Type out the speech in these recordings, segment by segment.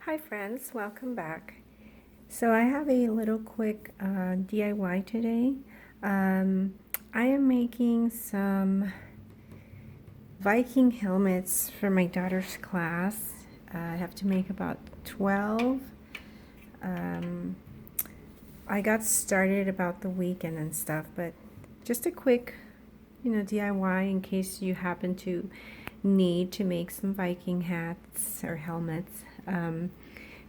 Hi friends, welcome back. So I have a little quick DIY today. I am making some Viking helmets for my daughter's class. I have to make about 12. I got started about the weekend and stuff, but just a quick, DIY in case you happen to need to make some Viking hats or helmets.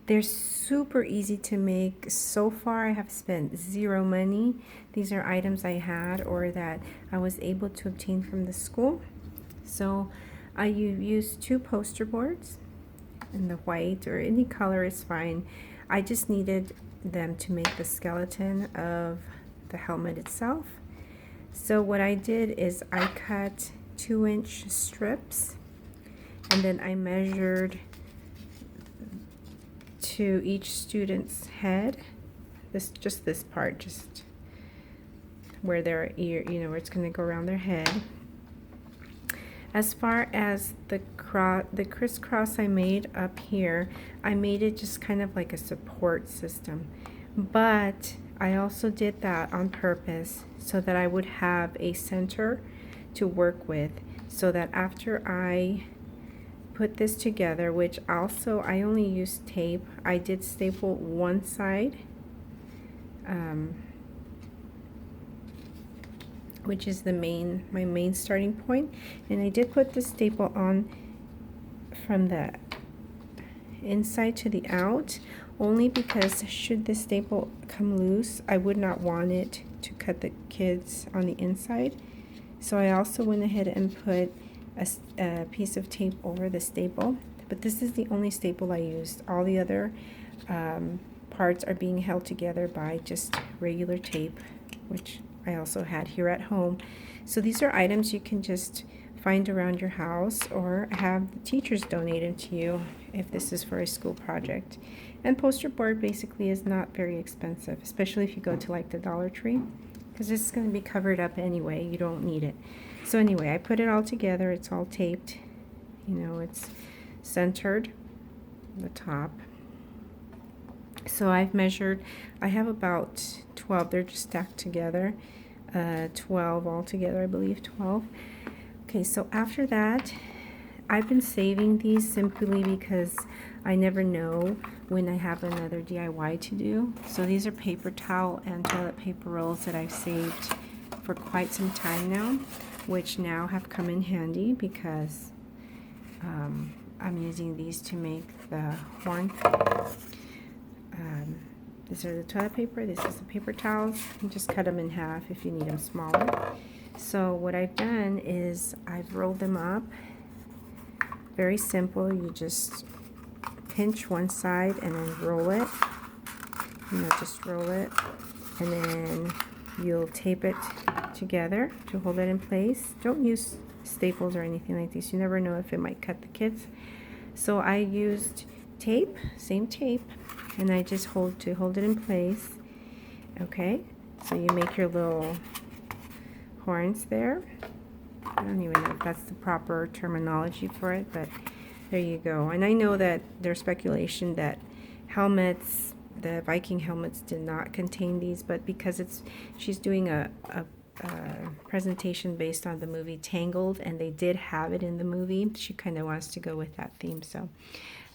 They're super easy to make. So far, I have spent zero money. These are items I had or that I was able to obtain from the school. So I used 2 poster boards, and the white or any color is fine. I just needed them to make the skeleton of the helmet itself. So what I did is I cut 2-inch strips, and then I measured to each student's head, this part, just where their ear, where it's going to go around their head. As far as the crisscross I made up here, I made it just kind of like a support system, but I also did that on purpose so that I would have a center to work with, so that after I put this together, which also I only used tape. I did staple one side, which is my main starting point, and I did put the staple on from the inside to the out, only because should the staple come loose, I would not want it to cut the kids on the inside. So I also went ahead and put a piece of tape over the staple, but this is the only staple I used. All the other parts are being held together by just regular tape, which I also had here at home. So these are items you can just find around your house or have the teachers donate them to you if this is for a school project. And poster board basically is not very expensive, especially if you go to like the Dollar Tree, because this is going to be covered up anyway. You don't need it. So anyway, I put it all together. It's all taped. It's centered, the top. So I've measured, I have about 12. They're just stacked together. 12 all together, I believe, 12. Okay, so after that, I've been saving these simply because I never know when I have another DIY to do. So these are paper towel and toilet paper rolls that I've saved for quite some time now, which now have come in handy because I'm using these to make the horn. These are the toilet paper, this is the paper towels. You just cut them in half if you need them smaller. So what I've done is I've rolled them up. Very simple. You just pinch one side and then roll it. Just roll it, and then you'll tape it together to hold it in place. Don't use staples or anything like this. You never know if it might cut the kids. So I used tape, same tape, and I just hold it in place. Okay, so you make your little horns there. I don't even know if that's the proper terminology for it, but there you go. And I know that there's speculation that helmets, the Viking helmets, did not contain these, but because she's doing a presentation based on the movie Tangled, and they did have it in the movie, she kind of wants to go with that theme. So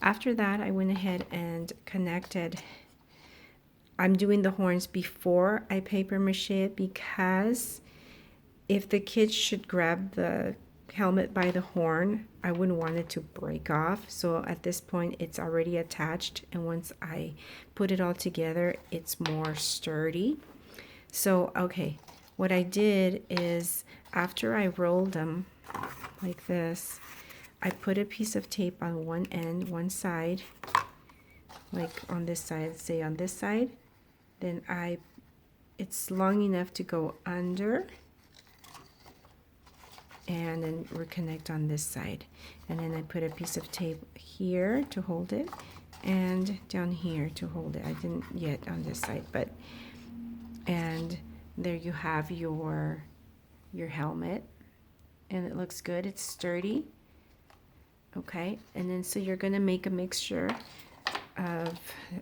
after that, I went ahead and connected. I'm doing the horns before I paper mache it, because if the kids should grab the helmet by the horn, I wouldn't want it to break off. So at this point, it's already attached, and once I put it all together, it's more sturdy. So okay, what I did is after I rolled them like this, I put a piece of tape on one end, one side, like on this side, say on this side. Then it's long enough to go under, and then reconnect on this side. And then I put a piece of tape here to hold it, and down here to hold it. I didn't yet on this side, but, and there you have your helmet, and it looks good. It's sturdy. Okay, and then so you're going to make a mixture of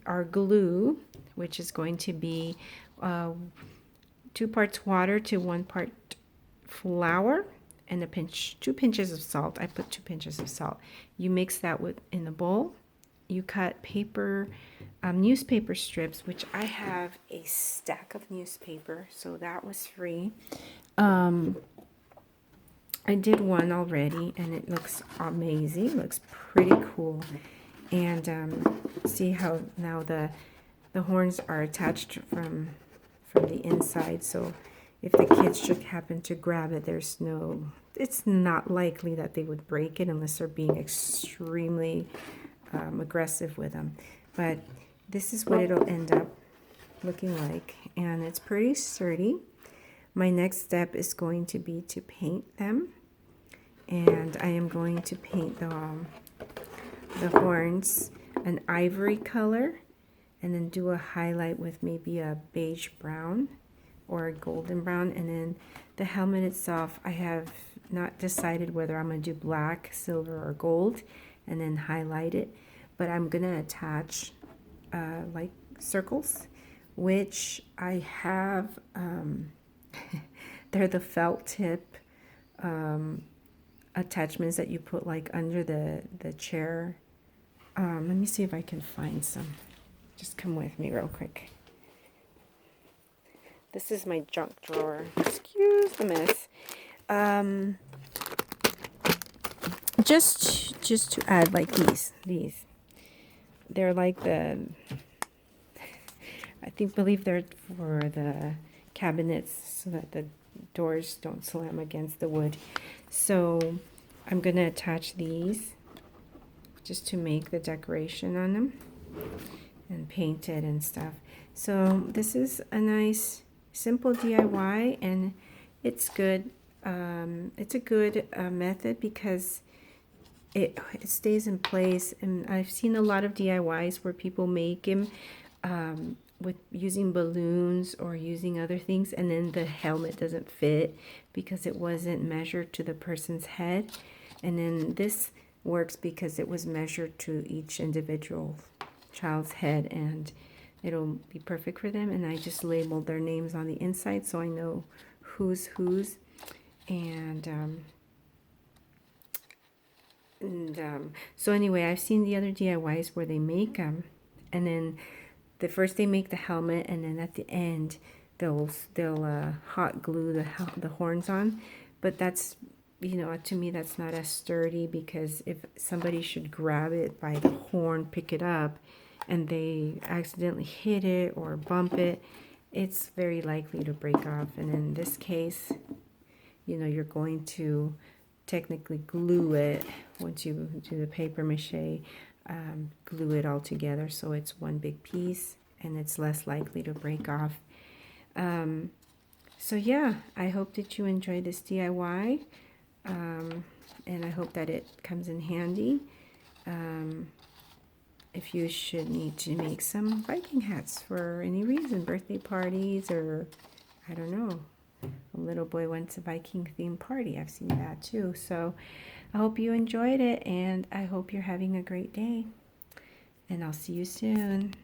our glue, which is going to be 2 parts water to 1 part flour, and 2 pinches of salt. I put 2 pinches of salt. You mix that in the bowl. You cut newspaper strips, which I have a stack of newspaper, so that was free. I did one already, and it looks amazing. Looks pretty cool. And see how now the horns are attached from the inside. So if the kids should happen to grab it, it's not likely that they would break it unless they're being extremely aggressive with them. But this is what it'll end up looking like, and it's pretty sturdy. My next step is going to be to paint them, and I am going to paint the horns an ivory color, and then do a highlight with maybe a beige brown or a golden brown. And then the helmet itself, I have not decided whether I'm going to do black, silver, or gold and then highlight it, but I'm going to attach like circles, which I have they're the felt tip attachments that you put like under the chair. Let me see if I can find some. Just come with me real quick. This is my junk drawer. Excuse the mess. Just to add like these. They're like believe they're for the cabinets so that the doors don't slam against the wood. So I'm going to attach these just to make the decoration on them and paint it and stuff. So this is a nice simple DIY, and it's good. It's a good method because it stays in place. And I've seen a lot of DIYs where people make them with using balloons or using other things, and then the helmet doesn't fit because it wasn't measured to the person's head. And then this works because it was measured to each individual child's head, and it'll be perfect for them. And I just labeled their names on the inside so I know who's whose. And so anyway, I've seen the other DIYs where they make them, and then first they make the helmet, and then at the end they'll hot glue the horns on. But that's, to me, that's not as sturdy, because if somebody should grab it by the horn, pick it up, and they accidentally hit it or bump it, it's very likely to break off. And in this case, you're going to technically glue it once you do the paper mache, glue it all together so it's one big piece and it's less likely to break off. So yeah, I hope that you enjoy this DIY, and I hope that it comes in handy if you should need to make some Viking hats for any reason, birthday parties, or I don't know, a little boy went to Viking themed party. I've seen that too. So I hope you enjoyed it, and I hope you're having a great day, and I'll see you soon.